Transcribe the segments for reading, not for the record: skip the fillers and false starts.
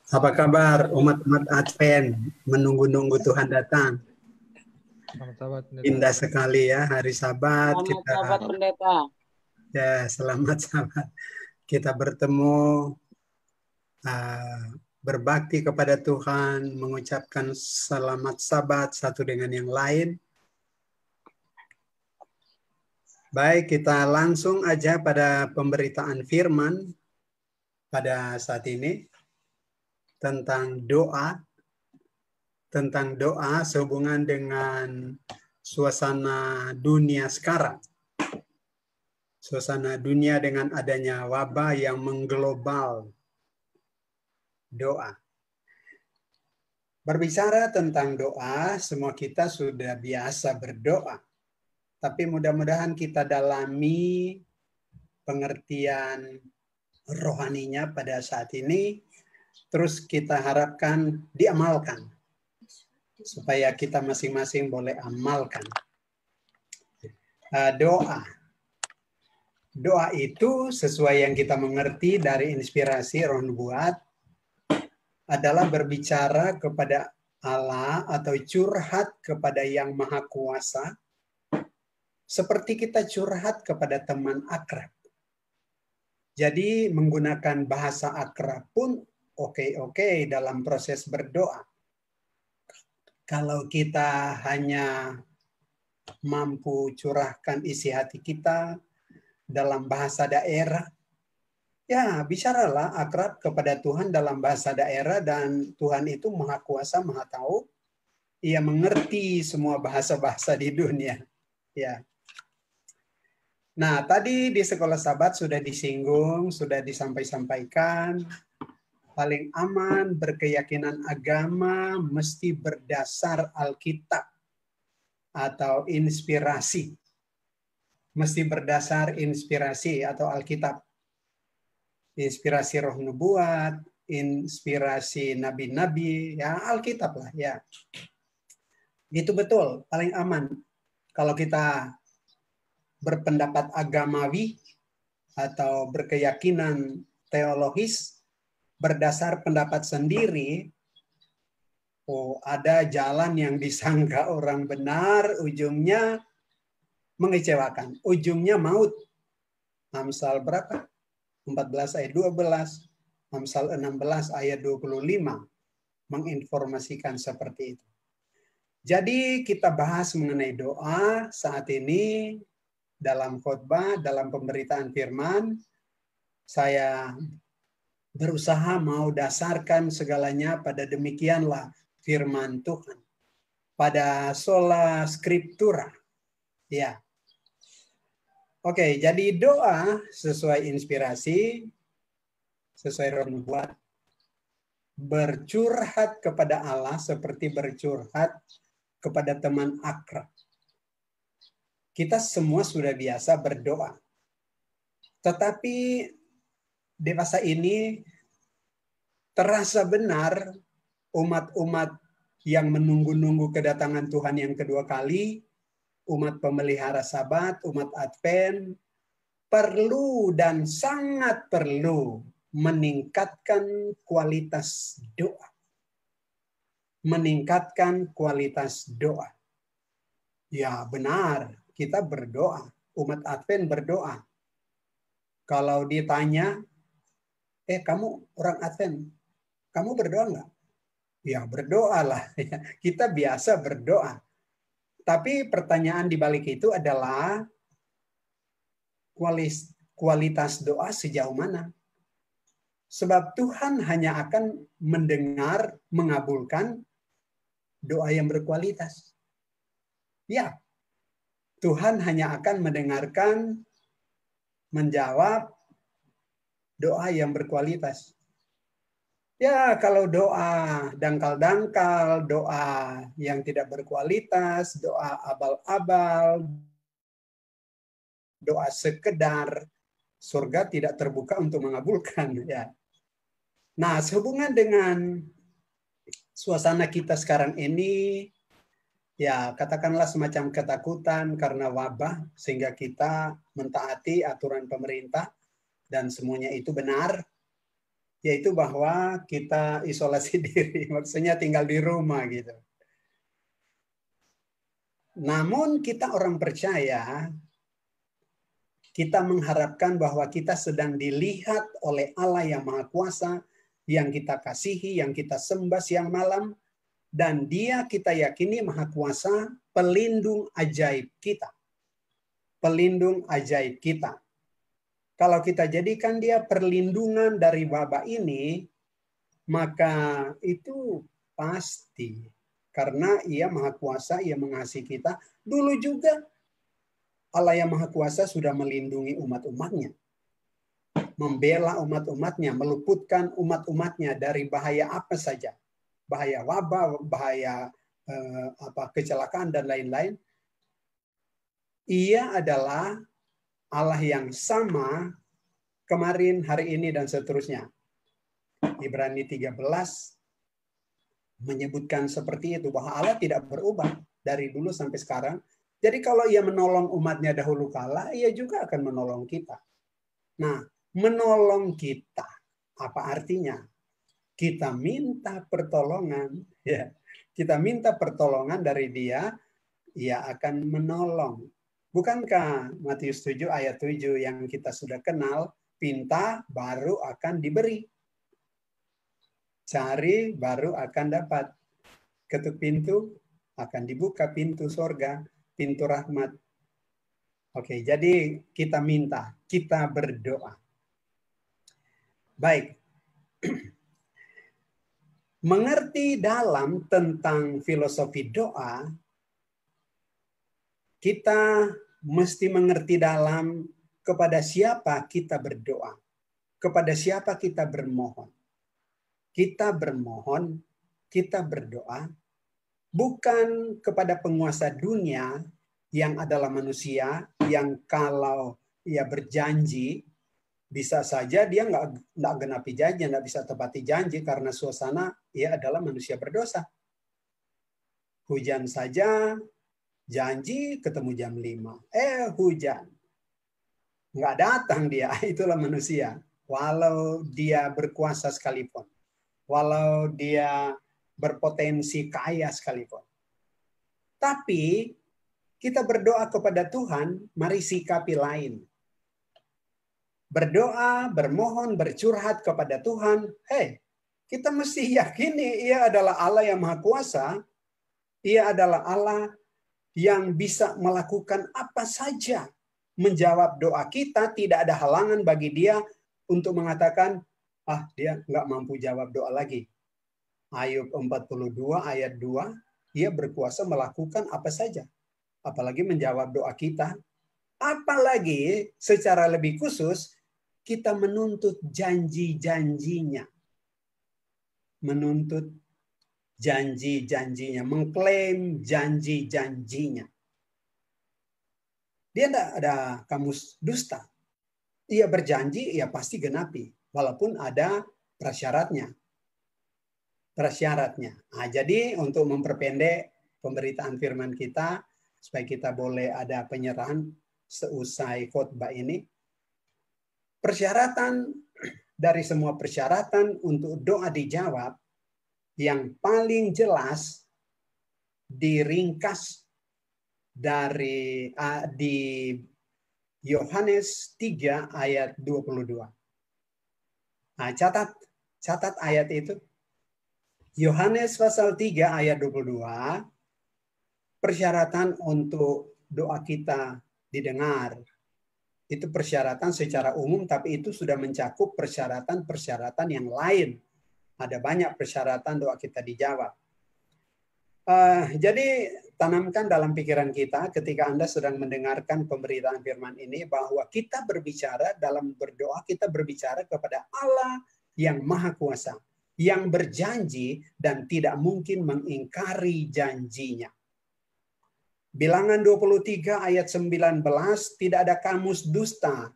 Apa kabar umat-umat Advent menunggu-nunggu Tuhan datang? Selamat Sabat, Pendeta. Indah sekali ya hari Sabat Selamat kita Sabat, Pendeta. ya selamat Sabat kita bertemu berbakti kepada Tuhan, mengucapkan selamat Sabat satu dengan yang lain. Baik, kita langsung aja pada pemberitaan firman pada saat ini tentang doa sehubungan dengan suasana dunia sekarang. Suasana dunia dengan adanya wabah yang mengglobal. Doa. Berbicara tentang doa, semua kita sudah biasa berdoa. Tapi mudah-mudahan kita dalami pengertian rohaninya pada saat ini. Terus kita harapkan diamalkan. Supaya kita masing-masing boleh amalkan. Doa. Doa itu sesuai yang kita mengerti dari inspirasi Roh Nubuat adalah berbicara kepada Allah atau curhat kepada Yang Maha Kuasa seperti kita curhat kepada teman akrab. Jadi menggunakan bahasa akrab pun oke dalam proses berdoa. Kalau kita hanya mampu curahkan isi hati kita dalam bahasa daerah, ya bicaralah akrab kepada Tuhan dalam bahasa daerah, dan Tuhan itu Maha Kuasa, Maha Tahu. Ia mengerti semua bahasa-bahasa di dunia. Ya. Nah, tadi di sekolah Sabat sudah disinggung, sudah disampaikan, paling aman berkeyakinan agama mesti berdasar Alkitab atau inspirasi. Mesti berdasar inspirasi atau Alkitab. Inspirasi Roh Nubuat, inspirasi nabi-nabi, ya Alkitab lah ya. Itu betul, paling aman. Kalau kita berpendapat agamawi atau berkeyakinan teologis berdasar pendapat sendiri, ada jalan yang disangka orang benar, ujungnya mengecewakan. Ujungnya maut. Amsal berapa? 14 ayat 12. Amsal 16 ayat 25. Menginformasikan seperti itu. Jadi kita bahas mengenai doa saat ini dalam khotbah, dalam pemberitaan firman. Saya berusaha mau dasarkan segalanya pada demikianlah firman Tuhan. Pada sola scriptura. Ya. Oke, jadi doa sesuai inspirasi, sesuai Roh Nubuat, bercurhat kepada Allah seperti bercurhat kepada teman akrab. Kita semua sudah biasa berdoa. Tetapi di masa ini terasa benar umat-umat yang menunggu-nunggu kedatangan Tuhan yang kedua kali, umat pemelihara Sabat, umat Advent, perlu dan sangat perlu meningkatkan kualitas doa. Meningkatkan kualitas doa. Ya benar, kita berdoa. Umat Advent berdoa. Kalau ditanya, kamu orang Advent, kamu berdoa nggak? Ya berdoalah. Kita biasa berdoa. Tapi pertanyaan di balik itu adalah kualitas doa sejauh mana? Sebab Tuhan hanya akan mendengar, mengabulkan doa yang berkualitas. Ya, Tuhan hanya akan mendengarkan, menjawab doa yang berkualitas. Ya, kalau doa dangkal-dangkal, doa yang tidak berkualitas, doa abal-abal, doa sekedar, surga tidak terbuka untuk mengabulkan. Ya. Nah, sehubungan dengan suasana kita sekarang ini, ya katakanlah semacam ketakutan karena wabah, sehingga kita mentaati aturan pemerintah, dan semuanya itu benar. yaitu bahwa kita isolasi diri, maksudnya tinggal di rumah gitu. Namun kita orang percaya, kita mengharapkan bahwa kita sedang dilihat oleh Allah yang Maha Kuasa, yang kita kasihi, yang kita sembah siang malam, dan Dia kita yakini Maha Kuasa, pelindung ajaib kita. Pelindung ajaib kita. Kalau kita jadikan Dia perlindungan dari wabah ini, maka itu pasti. Karena Ia Maha Kuasa, Ia mengasihi kita. Dulu juga Allah yang Maha Kuasa sudah melindungi umat-umatnya. Membela umat-umatnya, meluputkan umat-umatnya dari bahaya apa saja. Bahaya wabah, bahaya kecelakaan, dan lain-lain. Ia adalah Allah yang sama kemarin, hari ini, dan seterusnya. Ibrani 13 menyebutkan seperti itu, bahwa Allah tidak berubah dari dulu sampai sekarang. Jadi kalau Ia menolong umatnya dahulu kala, Ia juga akan menolong kita. Nah, menolong kita, apa artinya? Kita minta pertolongan, ya. Kita minta pertolongan dari Dia, Ia akan menolong. Bukankah Matius 7 ayat 7 yang kita sudah kenal, pinta baru akan diberi. Cari baru akan dapat. Ketuk pintu akan dibuka pintu sorga, pintu rahmat. Oke, jadi kita minta, kita berdoa. Baik. Mengerti dalam tentang filosofi doa, kita mesti mengerti dalam kepada siapa kita berdoa, kepada siapa kita bermohon. Kita bermohon, kita berdoa, bukan kepada penguasa dunia yang adalah manusia, yang kalau ia berjanji, bisa saja dia nggak genapi janji, nggak bisa tepati janji karena suasana ia adalah manusia berdosa. Hujan saja, janji ketemu jam 5. Hujan. Nggak datang dia, itulah manusia. Walau dia berkuasa sekalipun. Walau dia berpotensi kaya sekalipun. Tapi kita berdoa kepada Tuhan, mari sikapi lain. Berdoa, bermohon, bercurhat kepada Tuhan. Kita mesti yakini Ia adalah Allah yang Maha Kuasa. Ia adalah Allah yang bisa melakukan apa saja. Menjawab doa kita, tidak ada halangan bagi Dia untuk mengatakan, dia nggak mampu jawab doa lagi. Ayub 42 ayat 2, Ia berkuasa melakukan apa saja. Apalagi menjawab doa kita. Apalagi secara lebih khusus, kita menuntut janji-janjinya. Menuntut janji-janjinya. Mengklaim janji-janjinya. Dia tidak ada kamus dusta. Ia berjanji, ia pasti genapi. Walaupun ada prasyaratnya. Nah, jadi untuk memperpendek pemberitaan firman kita, supaya kita boleh ada penyerahan seusai khotbah ini. Persyaratan dari semua persyaratan untuk doa dijawab yang paling jelas diringkas dari di Yohanes 3 ayat 22. Nah, catat ayat itu. Yohanes pasal 3 ayat 22, persyaratan untuk doa kita didengar. Itu persyaratan secara umum, tapi itu sudah mencakup persyaratan-persyaratan yang lain. Ada banyak persyaratan doa kita dijawab. Jadi tanamkan dalam pikiran kita ketika Anda sedang mendengarkan pemberitaan firman ini, bahwa kita berbicara dalam berdoa, kita berbicara kepada Allah yang Maha Kuasa, yang berjanji dan tidak mungkin mengingkari janjinya. Bilangan 23 ayat 19, tidak ada kamus dusta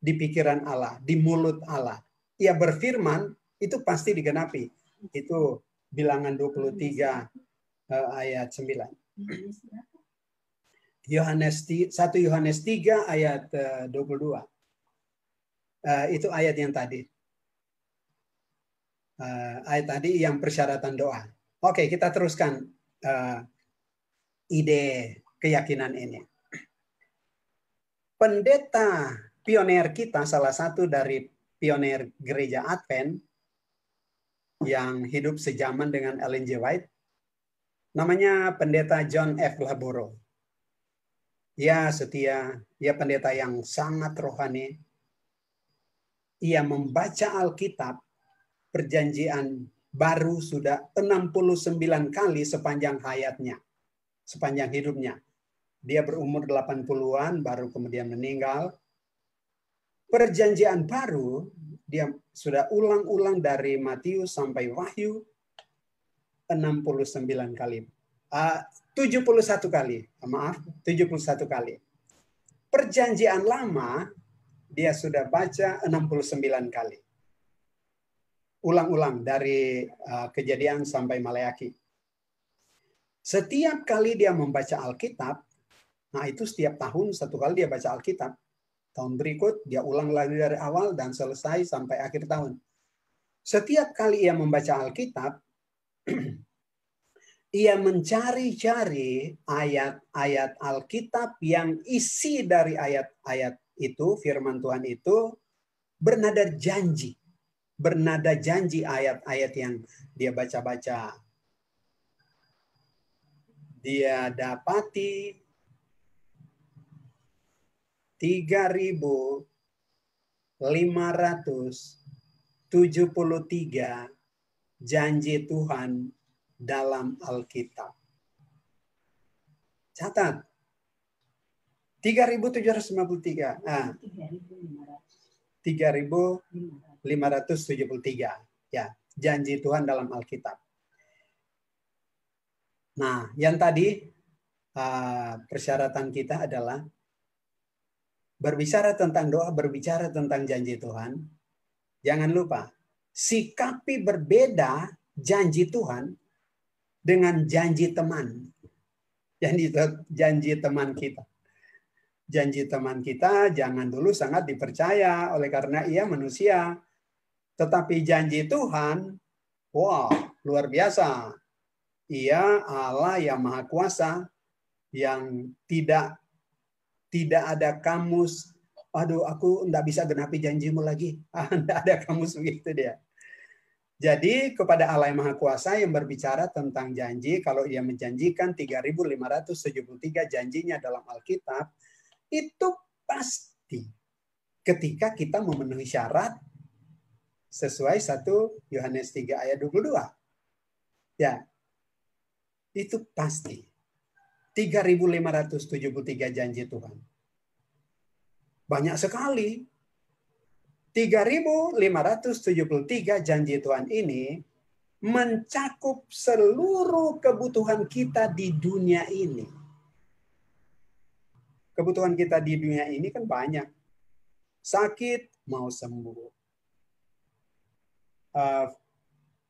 di pikiran Allah, di mulut Allah. Ia berfirman, itu pasti digenapi. Itu Bilangan 23 ayat 9. 1 Yohanes 3 ayat 22. Itu ayat yang tadi. ayat tadi yang persyaratan doa. Oke, kita teruskan ide keyakinan ini. Pendeta pionir kita, salah satu dari pionir gereja Advent yang hidup sejaman dengan Ellen G. White, namanya pendeta John F. Laboro. Ia setia, ia pendeta yang sangat rohani. Ia membaca Alkitab, perjanjian baru sudah 69 kali sepanjang hayatnya, sepanjang hidupnya. Dia berumur 80-an, baru kemudian meninggal. Perjanjian baru, dia sudah ulang-ulang dari Matius sampai Wahyu, 69 kali. 71 kali, maaf, 71 kali. Perjanjian lama, dia sudah baca 69 kali. Ulang-ulang dari Kejadian sampai Maleakhi. Setiap kali dia membaca Alkitab, nah itu setiap tahun satu kali dia baca Alkitab. Tahun berikut dia ulang lagi dari awal dan selesai sampai akhir tahun. Setiap kali ia membaca Alkitab, ia mencari-cari ayat-ayat Alkitab yang isi dari ayat-ayat itu, firman Tuhan itu, bernada janji. Bernada janji ayat-ayat yang dia baca-baca. Dia dapati 3.573 janji Tuhan dalam Alkitab. Catat. 3.753. 3.573. Ya, janji Tuhan dalam Alkitab. Nah, yang tadi persyaratan kita adalah berbicara tentang doa, berbicara tentang janji Tuhan. Jangan lupa, sikapi berbeda janji Tuhan dengan janji teman. Janji teman kita. Janji teman kita jangan dulu sangat dipercaya oleh karena ia manusia. Tetapi janji Tuhan, wow, luar biasa. Ia Allah yang Maha Kuasa, yang tidak ada kamus, aduh aku enggak bisa genapi janjimu lagi. Enggak ada kamus begitu dia. Jadi kepada Allah yang Maha Kuasa yang berbicara tentang janji, kalau ia menjanjikan 3.573 janjinya dalam Alkitab, itu pasti ketika kita memenuhi syarat sesuai 1 Yohanes 3 ayat 22. Ya, itu pasti. 3.573 janji Tuhan. Banyak sekali. 3.573 janji Tuhan ini mencakup seluruh kebutuhan kita di dunia ini. Kebutuhan kita di dunia ini kan banyak. Sakit mau sembuh.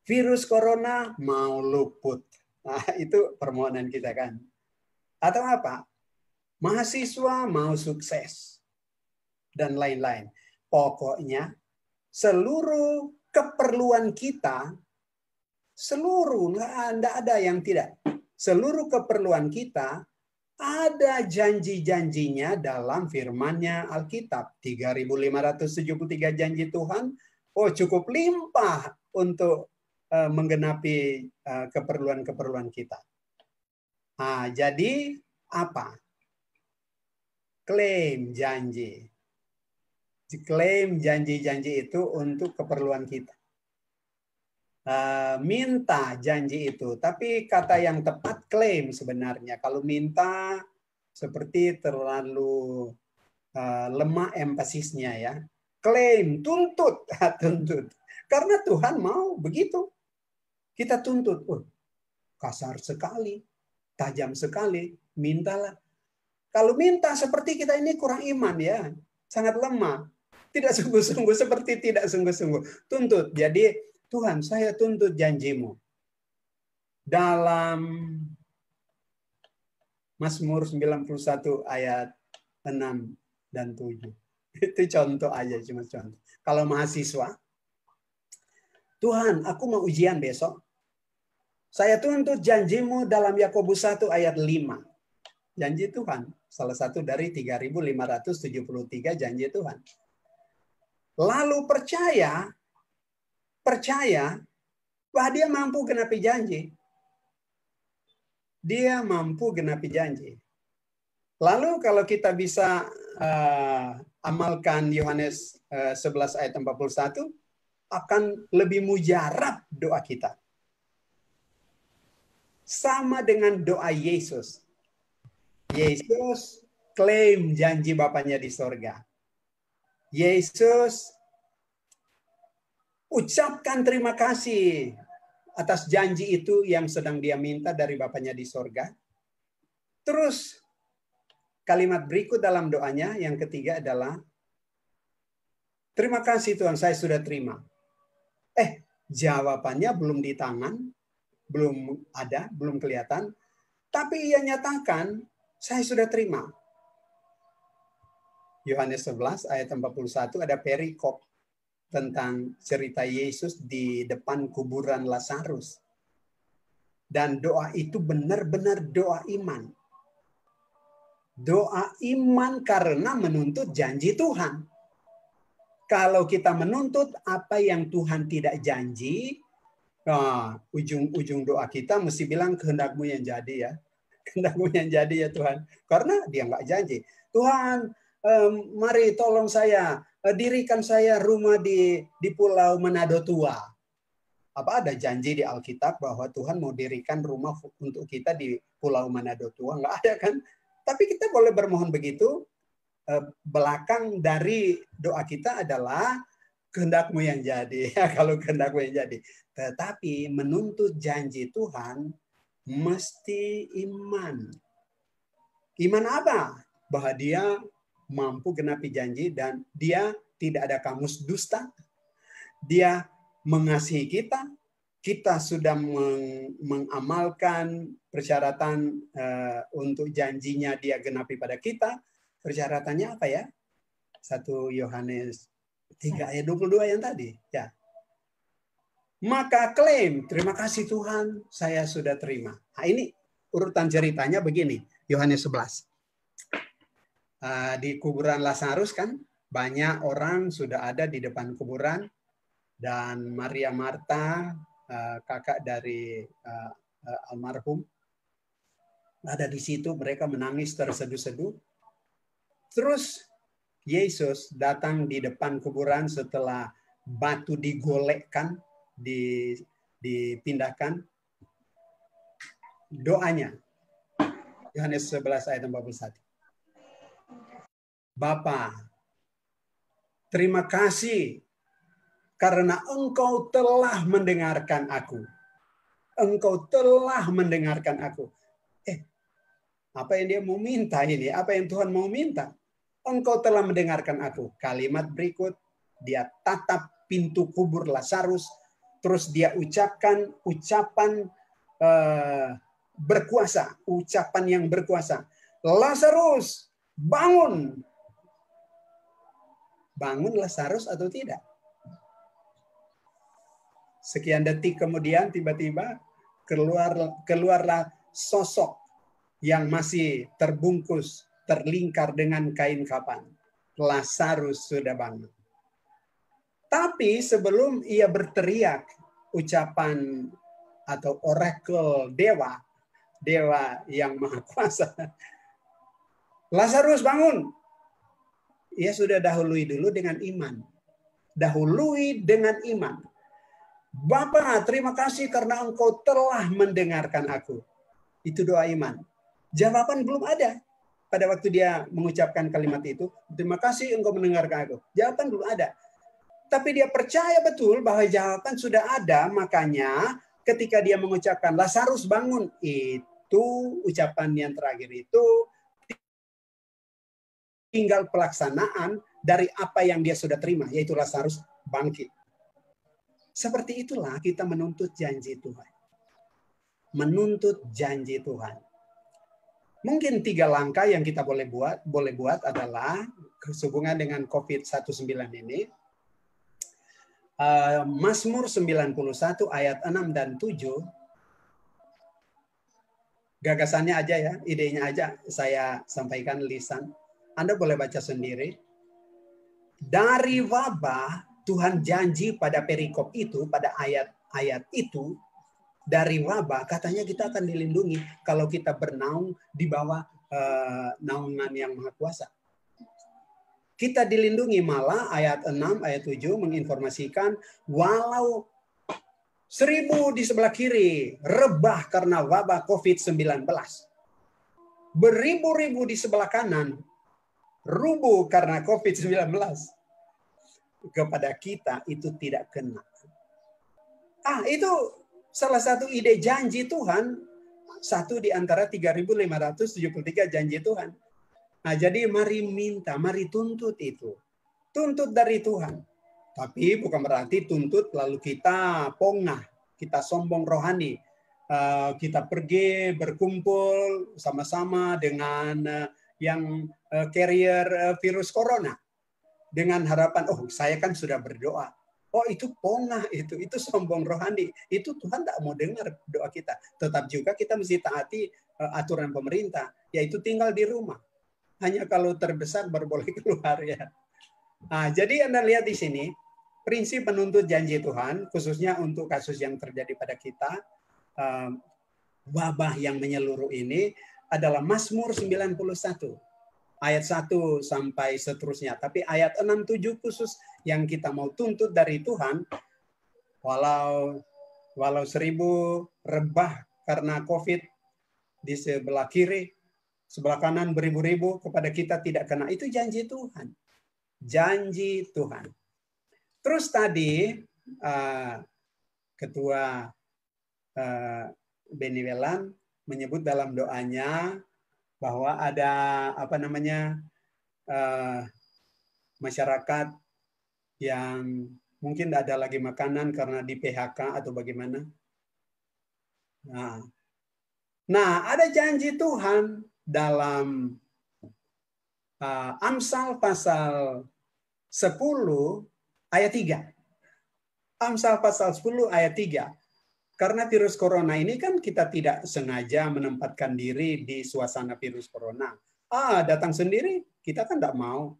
Virus corona mau luput. Nah, itu permohonan kita kan. Atau apa? Mahasiswa mau sukses. Dan lain-lain. Pokoknya seluruh keperluan kita, enggak ada yang tidak. Seluruh keperluan kita ada janji-janjinya dalam firman-Nya Alkitab. 3.573 janji Tuhan, oh cukup limpah untuk menggenapi keperluan-keperluan kita. Nah, jadi apa? Klaim janji. Klaim janji-janji itu untuk keperluan kita. Minta janji itu. Tapi kata yang tepat klaim sebenarnya. Kalau minta seperti terlalu lemah empasisnya ya. Klaim, tuntut. Tuntut. Karena Tuhan mau begitu. Kita tuntut. Oh, kasar sekali. Tajam sekali. Mintalah. Kalau minta seperti kita ini kurang iman ya. Sangat lemah. Tidak sungguh-sungguh, seperti tidak sungguh-sungguh. Tuntut. Jadi, Tuhan, saya tuntut janjimu. Dalam Mazmur 91 ayat 6 dan 7. Itu contoh aja, cuma contoh. Kalau mahasiswa, Tuhan, aku mau ujian besok. Saya tuntut janjimu dalam Yakobus 1 ayat 5. Janji Tuhan. Salah satu dari 3.573 janji Tuhan. Lalu percaya bahwa dia mampu genapi janji. Dia mampu genapi janji. Lalu kalau kita bisa amalkan Yohanes 11 ayat 41, akan lebih mujarab doa kita. Sama dengan doa Yesus. Yesus klaim janji Bapaknya di sorga. Yesus ucapkan terima kasih atas janji itu yang sedang dia minta dari Bapaknya di sorga. Terus kalimat berikut dalam doanya yang ketiga adalah, terima kasih Tuhan, saya sudah terima. Jawabannya belum di tangan, belum ada, belum kelihatan. Tapi ia nyatakan, saya sudah terima. Yohanes 11 ayat 41 ada perikop tentang cerita Yesus di depan kuburan Lazarus. Dan doa itu benar-benar doa iman. Doa iman karena menuntut janji Tuhan. Kalau kita menuntut apa yang Tuhan tidak janji, ujung-ujung doa kita mesti bilang kehendak-Mu yang jadi ya. Kehendak-Mu yang jadi ya Tuhan. Karena dia nggak janji. Tuhan, mari tolong saya, dirikan saya rumah di Pulau Manado Tua. Apa ada janji di Alkitab bahwa Tuhan mau dirikan rumah untuk kita di Pulau Manado Tua? Nggak ada kan? Tapi kita boleh bermohon begitu. Belakang dari doa kita adalah kehendak-Mu yang jadi. Kalau kehendak-Mu yang jadi. Tetapi menuntut janji Tuhan mesti iman. Iman apa? Bahwa dia mampu genapi janji dan dia tidak ada kamus dusta. Dia mengasihi kita. Kita sudah mengamalkan persyaratan untuk janjinya dia genapi pada kita. Persyaratannya apa ya? 1 Yohanes 3 ayat 22 yang tadi. Ya. Maka klaim, terima kasih Tuhan, saya sudah terima. Nah, ini urutan ceritanya begini, Yohanes 11. Di kuburan Lazarus kan, banyak orang sudah ada di depan kuburan. Dan Maria Marta, kakak dari almarhum, ada di situ, mereka menangis terseduh-seduh. Terus Yesus datang di depan kuburan setelah batu digolekkan, dipindahkan. Doanya, Yohanes 11 ayat 41. Bapa, terima kasih karena Engkau telah mendengarkan aku. Engkau telah mendengarkan aku. Apa yang dia mau minta ini? Apa yang Tuhan mau minta? Engkau telah mendengarkan aku. Kalimat berikut, dia tatap pintu kubur Lazarus, terus dia ucapkan ucapan berkuasa, ucapan yang berkuasa. Lazarus, bangun. Bangun Lazarus atau tidak? Sekian detik kemudian tiba-tiba keluarlah sosok yang masih terbungkus, terlingkar dengan kain kapan. Lazarus sudah bangun. Tapi sebelum ia berteriak ucapan atau oracle dewa yang maha kuasa, Lazarus bangun. Ia sudah dahului dulu dengan iman. Dahului dengan iman. Bapa, terima kasih karena Engkau telah mendengarkan aku. Itu doa iman. Jawaban belum ada. Pada waktu dia mengucapkan kalimat itu, terima kasih Engkau mendengarkan aku. Jawaban belum ada. Tapi dia percaya betul bahwa jawaban sudah ada, makanya ketika dia mengucapkan Lazarus bangun, itu ucapan yang terakhir itu tinggal pelaksanaan dari apa yang dia sudah terima, yaitu Lazarus bangkit. Seperti itulah kita menuntut janji Tuhan. Menuntut janji Tuhan. Mungkin 3 langkah yang kita boleh buat adalah sehubungan dengan COVID-19 ini. Mazmur 91 ayat 6 dan 7. Gagasannya aja ya, idenya aja saya sampaikan lisan. Anda boleh baca sendiri. Dari wabah Tuhan janji pada perikop itu, pada ayat-ayat itu, dari wabah katanya kita akan dilindungi kalau kita bernaung di bawah naungan yang Maha Kuasa. Kita dilindungi, malah ayat 6, ayat 7 menginformasikan walau 1000 di sebelah kiri rebah karena wabah COVID-19. Beribu-ribu di sebelah kanan rubuh karena COVID-19. Kepada kita itu tidak kena. Itu salah satu ide janji Tuhan. Satu di antara 3.573 janji Tuhan. Nah, jadi mari minta, mari tuntut itu. Tuntut dari Tuhan. Tapi bukan berarti tuntut lalu kita pongah, kita sombong rohani. Kita pergi berkumpul sama-sama dengan yang carrier virus corona. Dengan harapan, oh saya kan sudah berdoa. Oh itu pongah, itu sombong rohani. Itu Tuhan tak mau dengar doa kita. Tetap juga kita mesti taati aturan pemerintah, yaitu tinggal di rumah. Hanya kalau terbesar baru boleh keluar ya. Nah, jadi Anda lihat di sini, prinsip penuntut janji Tuhan, khususnya untuk kasus yang terjadi pada kita, wabah yang menyeluruh ini adalah Mazmur 91. Ayat 1 sampai seterusnya. Tapi ayat 6, 7 khusus yang kita mau tuntut dari Tuhan, walau 1000 rebah karena COVID di sebelah kiri, sebelah kanan beribu-ribu, kepada kita tidak kena. Itu janji Tuhan. Janji Tuhan. Terus tadi Ketua Benny Welan menyebut dalam doanya bahwa ada masyarakat yang mungkin tidak ada lagi makanan karena di PHK atau bagaimana. Nah, ada janji Tuhan dalam Amsal pasal 10 ayat 3. Amsal pasal 10 ayat 3. Karena virus corona ini kan kita tidak sengaja menempatkan diri di suasana virus corona. Datang sendiri, kita kan tidak mau.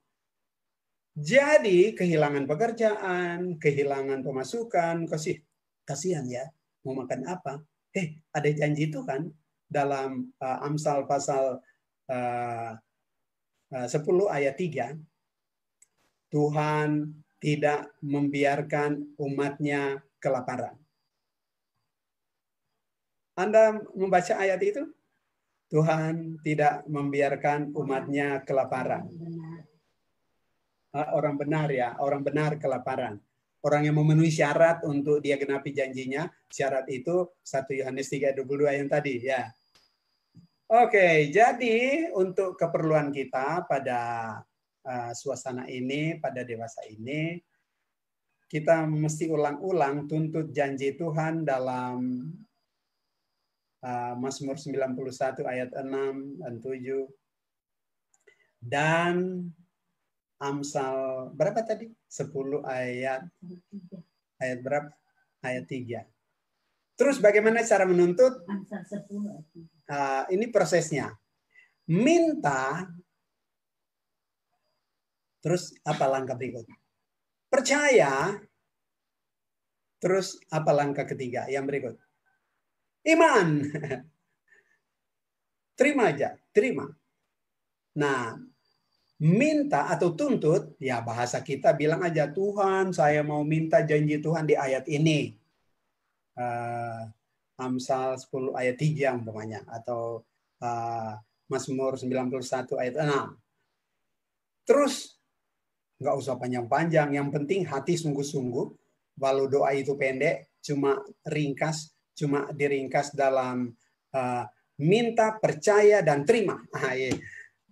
Jadi kehilangan pekerjaan, kehilangan pemasukan, kasihan ya, mau makan apa? Ada janji Tuhan dalam Amsal pasal 10 ayat 3. Tuhan tidak membiarkan umatnya kelaparan. Anda membaca ayat itu? Tuhan tidak membiarkan umatnya kelaparan. Orang benar ya, orang benar kelaparan. Orang yang memenuhi syarat untuk dia genapi janjinya, syarat itu 1 Yohanes 3:22 yang tadi ya. Oke, jadi untuk keperluan kita pada suasana ini, pada dewasa ini, kita mesti ulang-ulang tuntut janji Tuhan dalam Mazmur 91 ayat 6 dan 7. Dan Amsal berapa tadi? 10 ayat berapa? Ayat 3. Terus bagaimana cara menuntut? Amsal 10 ayat 3. Ini prosesnya. Minta. Terus apa langkah berikut? Percaya. Terus apa langkah ketiga? Yang berikut. Iman. Terima aja. Terima. Nah, minta atau tuntut, ya bahasa kita bilang aja, Tuhan saya mau minta janji Tuhan di ayat ini. Amsal 10 ayat 3 umpamanya. Atau Mazmur 91 ayat 6. Terus, nggak usah panjang-panjang. Yang penting hati sungguh-sungguh. Walau doa itu pendek, cuma diringkas dalam minta, percaya, dan terima.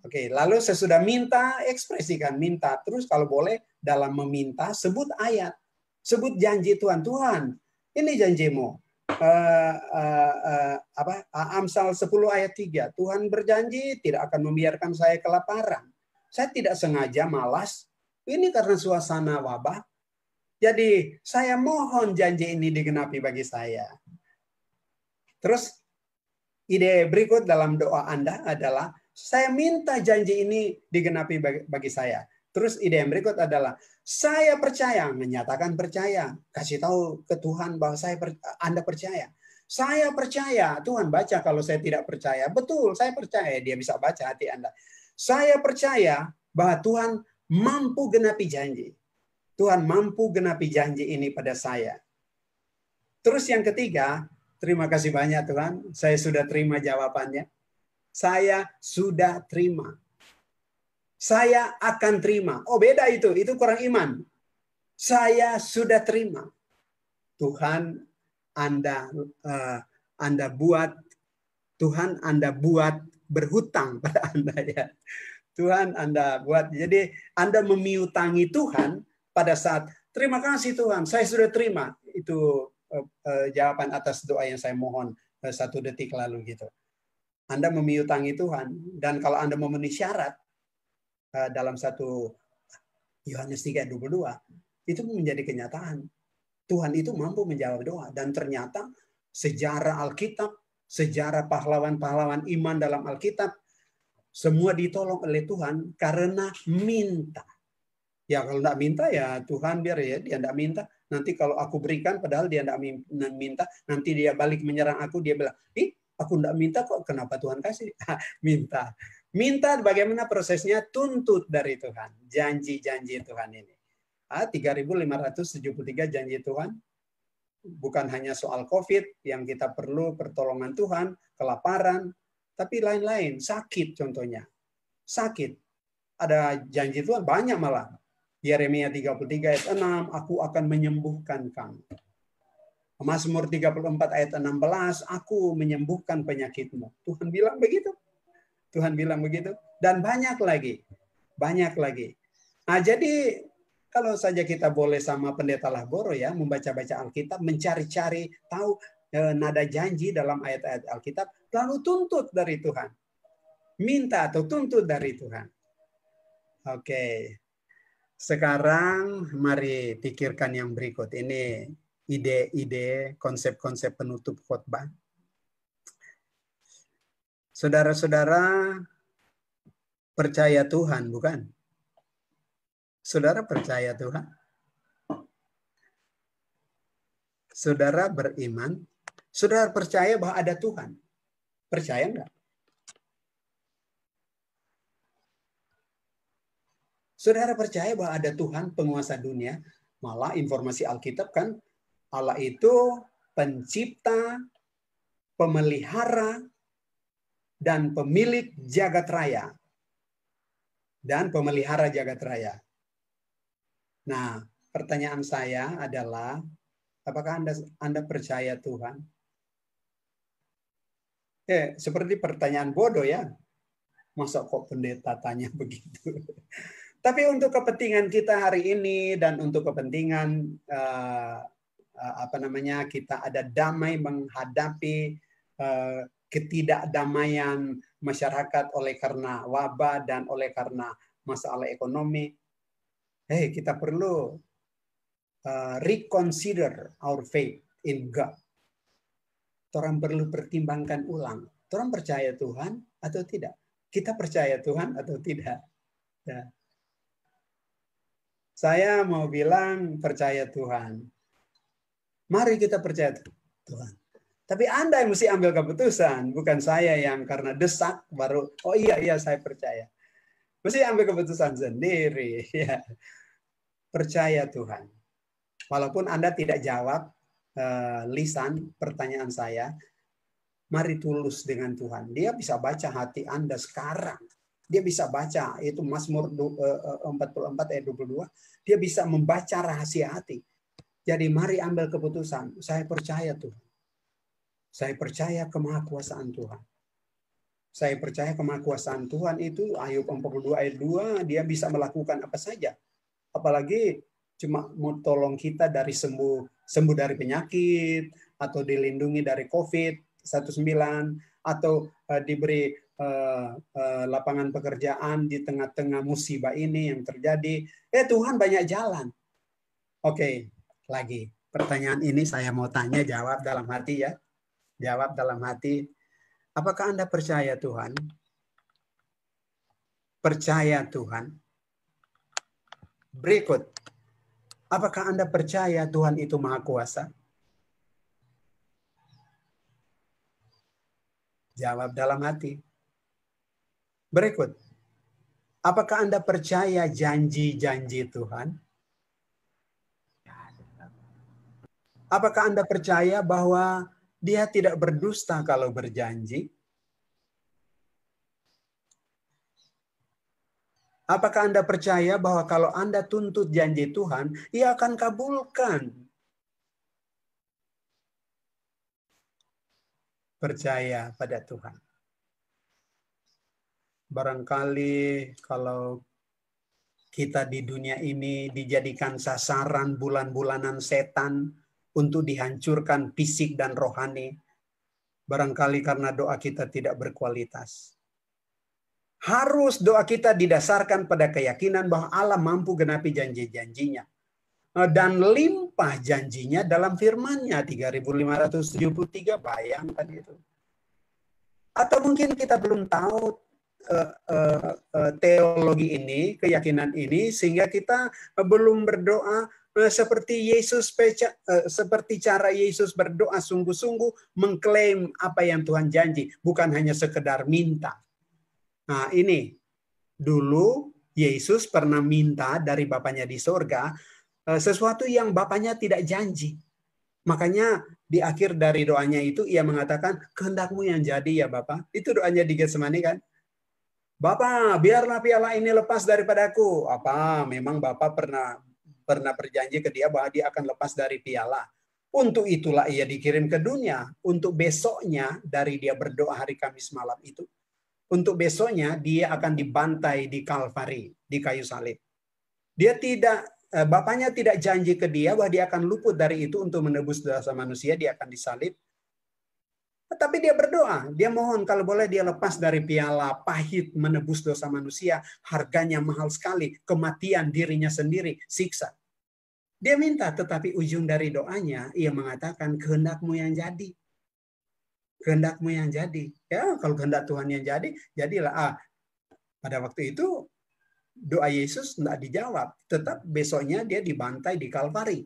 Oke, lalu sesudah minta, ekspresikan minta. Terus kalau boleh dalam meminta, sebut ayat. Sebut janji Tuhan. Tuhan, ini janjimu. Amsal 10 ayat 3. Tuhan berjanji tidak akan membiarkan saya kelaparan. Saya tidak sengaja malas. Ini karena suasana wabah. Jadi saya mohon janji ini digenapi bagi saya. Terus ide berikut dalam doa Anda adalah, saya minta janji ini digenapi bagi saya. Terus ide yang berikut adalah, saya percaya, menyatakan percaya. Kasih tahu ke Tuhan bahwa Anda percaya. Saya percaya, Tuhan baca kalau saya tidak percaya. Betul, saya percaya, dia bisa baca hati Anda. Saya percaya bahwa Tuhan mampu genapi janji. Tuhan mampu genapi janji ini pada saya. Terus yang ketiga, terima kasih banyak Tuhan, saya sudah terima jawabannya. Saya sudah terima. Saya akan terima. Oh beda itu kurang iman. Saya sudah terima. Tuhan, Anda buat berhutang pada Anda ya. Tuhan Anda buat, jadi Anda memiutangi Tuhan pada saat, terima kasih Tuhan, saya sudah terima. Itu jawaban atas doa yang saya mohon 1 detik lalu gitu. Anda memiutangi Tuhan, dan kalau Anda memenuhi syarat dalam 1 Yohanes 3:22, itu menjadi kenyataan. Tuhan itu mampu menjawab doa, dan ternyata sejarah Alkitab, sejarah pahlawan-pahlawan iman dalam Alkitab, semua ditolong oleh Tuhan karena minta. Ya kalau tidak minta ya Tuhan biar ya dia tidak minta. Nanti kalau aku berikan padahal dia tidak minta, nanti dia balik menyerang aku, dia bilang, aku tidak minta kok, kenapa Tuhan kasih? Minta. Minta bagaimana prosesnya? Tuntut dari Tuhan. Janji-janji Tuhan ini. 3.573 janji Tuhan. Bukan hanya soal COVID yang kita perlu pertolongan Tuhan, kelaparan, tapi lain-lain. Sakit contohnya. Sakit. Ada janji Tuhan banyak malah. Yeremia 33 ayat 6, aku akan menyembuhkan kamu. Mazmur 34 ayat 16, aku menyembuhkan penyakitmu. Tuhan bilang begitu. Tuhan bilang begitu. Dan banyak lagi. Banyak lagi. Nah, jadi kalau saja kita boleh sama Pendeta Lahboro ya, membaca-baca Alkitab, mencari-cari, tahu nada janji dalam ayat-ayat Alkitab, lalu tuntut dari Tuhan. Minta atau tuntut dari Tuhan. Oke. Sekarang mari pikirkan yang berikut. Ini ide-ide, konsep-konsep penutup khotbah. Saudara-saudara percaya Tuhan, bukan? Saudara percaya Tuhan? Saudara beriman? Saudara percaya bahwa ada Tuhan? Percaya enggak? Saudara percaya bahwa ada Tuhan penguasa dunia? Malah informasi Alkitab kan, Allah itu pencipta, pemelihara, dan pemilik jagat raya. Dan pemelihara jagat raya. Nah, pertanyaan saya adalah, apakah Anda percaya Tuhan? Seperti pertanyaan bodoh ya. Masa kok pendeta tanya begitu? Tapi untuk kepentingan kita hari ini dan untuk kepentingan kita ada damai menghadapi ketidakdamaian masyarakat oleh karena wabah dan oleh karena masalah ekonomi. Kita perlu reconsider our faith in God. Orang perlu pertimbangkan ulang. Orang percaya Tuhan atau tidak? Kita percaya Tuhan atau tidak? Ya. Saya mau bilang percaya Tuhan. Mari kita percaya Tuhan. Tapi Anda yang mesti ambil keputusan, bukan saya yang karena desak baru, oh iya saya percaya. Mesti ambil keputusan sendiri. Ya. Percaya Tuhan. Walaupun Anda tidak jawab lisan pertanyaan saya, mari tulus dengan Tuhan. Dia bisa baca hati Anda sekarang. Dia bisa baca, itu Mazmur 44 ayat 22. Dia bisa membaca rahasia hati. Jadi mari ambil keputusan. Saya percaya Tuhan. Saya percaya kemahakuasaan Tuhan. Saya percaya kemahakuasaan Tuhan itu, Ayub 42 ayat 2, dia bisa melakukan apa saja. Apalagi cuma mau tolong kita dari sembuh dari penyakit, atau dilindungi dari COVID-19, atau diberi lapangan pekerjaan di tengah-tengah musibah ini yang terjadi. Tuhan banyak jalan. Oke, lagi. Pertanyaan ini saya mau tanya, jawab dalam hati ya. Jawab dalam hati. Apakah Anda percaya Tuhan? Percaya Tuhan. Berikut. Apakah Anda percaya Tuhan itu Maha Kuasa? Jawab dalam hati. Berikut. Apakah Anda percaya janji-janji Tuhan? Apakah Anda percaya bahwa Dia tidak berdusta kalau berjanji? Apakah Anda percaya bahwa kalau Anda tuntut janji Tuhan, Ia akan kabulkan? Percaya pada Tuhan. Barangkali kalau kita di dunia ini dijadikan sasaran bulan-bulanan setan untuk dihancurkan fisik dan rohani, barangkali karena doa kita tidak berkualitas. Harus doa kita didasarkan pada keyakinan bahwa Allah mampu genapi janji-janjinya. Dan limpah janjinya dalam firman-Nya 3.573, bayangkan itu. Atau mungkin kita belum tahu teologi ini, keyakinan ini, sehingga kita belum berdoa seperti Yesus, seperti cara Yesus berdoa sungguh-sungguh mengklaim apa yang Tuhan janji, bukan hanya sekedar minta. Nah, ini dulu Yesus pernah minta dari Bapaknya di sorga sesuatu yang Bapaknya tidak janji. Makanya di akhir dari doanya itu ia mengatakan, kehendak-Mu yang jadi ya Bapa. Itu doanya di Getsemani kan. Bapa, biarlah piala ini lepas daripadaku. Apa? Memang Bapa pernah berjanji ke dia bahwa dia akan lepas dari piala. Untuk itulah ia dikirim ke dunia. Untuk besoknya dari dia berdoa hari Kamis malam itu. Untuk besoknya dia akan dibantai di Kalvari, di kayu salib. Dia tidak, Bapaknya tidak janji ke dia bahwa dia akan luput dari itu untuk menebus dosa manusia. Dia akan disalib. Tapi dia berdoa, dia mohon kalau boleh dia lepas dari piala pahit menebus dosa manusia, harganya mahal sekali, kematian dirinya sendiri, siksa. Dia minta, tetapi ujung dari doanya, ia mengatakan, kehendak-Mu yang jadi. Kehendak-Mu yang jadi. Ya, kalau kehendak Tuhan yang jadi, jadilah. Pada waktu itu, doa Yesus tidak dijawab. Tetap besoknya dia dibantai di Kalvari.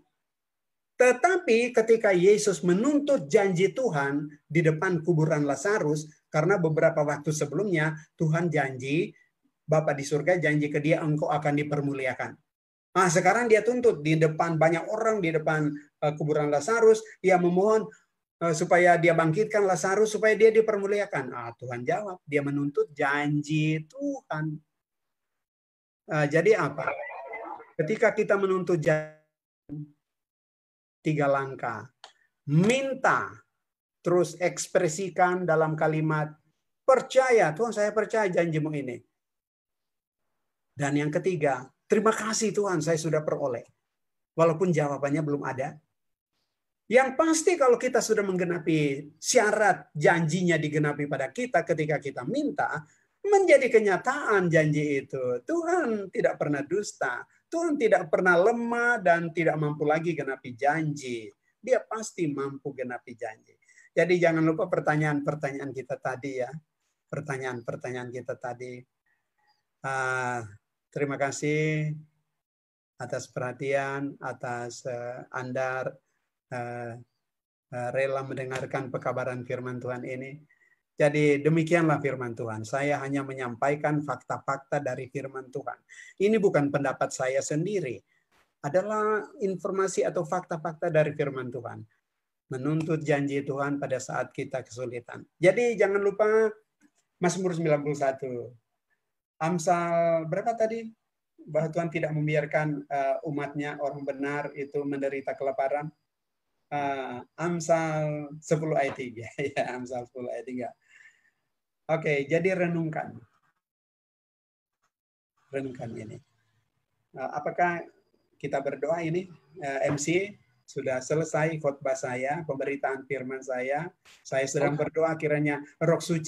Tetapi ketika Yesus menuntut janji Tuhan di depan kuburan Lazarus, karena beberapa waktu sebelumnya Tuhan janji, Bapa di surga janji ke dia, engkau akan dipermuliakan. Nah, sekarang dia tuntut di depan banyak orang, di depan kuburan Lazarus, ia memohon supaya dia bangkitkan Lazarus, supaya dia dipermuliakan. Tuhan jawab, dia menuntut janji Tuhan. Jadi apa? Ketika kita menuntut janji, 3 langkah. Minta, terus ekspresikan dalam kalimat, percaya, Tuhan saya percaya janji-Mu ini. Dan yang ketiga, terima kasih Tuhan saya sudah peroleh. Walaupun jawabannya belum ada. Yang pasti kalau kita sudah menggenapi syarat janjinya digenapi pada kita ketika kita minta, menjadi kenyataan janji itu. Tuhan tidak pernah dusta. Tuhan tidak pernah lemah dan tidak mampu lagi genapi janji. Dia pasti mampu genapi janji. Jadi jangan lupa pertanyaan-pertanyaan kita tadi ya. Pertanyaan-pertanyaan kita tadi. Terima kasih atas perhatian, atas Anda rela mendengarkan pekabaran firman Tuhan ini. Jadi demikianlah firman Tuhan. Saya hanya menyampaikan fakta-fakta dari firman Tuhan. Ini bukan pendapat saya sendiri. Adalah informasi atau fakta-fakta dari firman Tuhan. Menuntut janji Tuhan pada saat kita kesulitan. Jadi jangan lupa Mazmur 91. Amsal berapa tadi? Bahwa Tuhan tidak membiarkan umatnya, orang benar itu menderita kelaparan. Amsal 10 ayat 3. Ya, Amsal 10 ayat 3. Oke, jadi renungkan. Renungkan ini. Apakah kita berdoa ini? MC, sudah selesai khotbah saya, pemberitaan firman saya. Saya sedang berdoa kiranya Roh Suci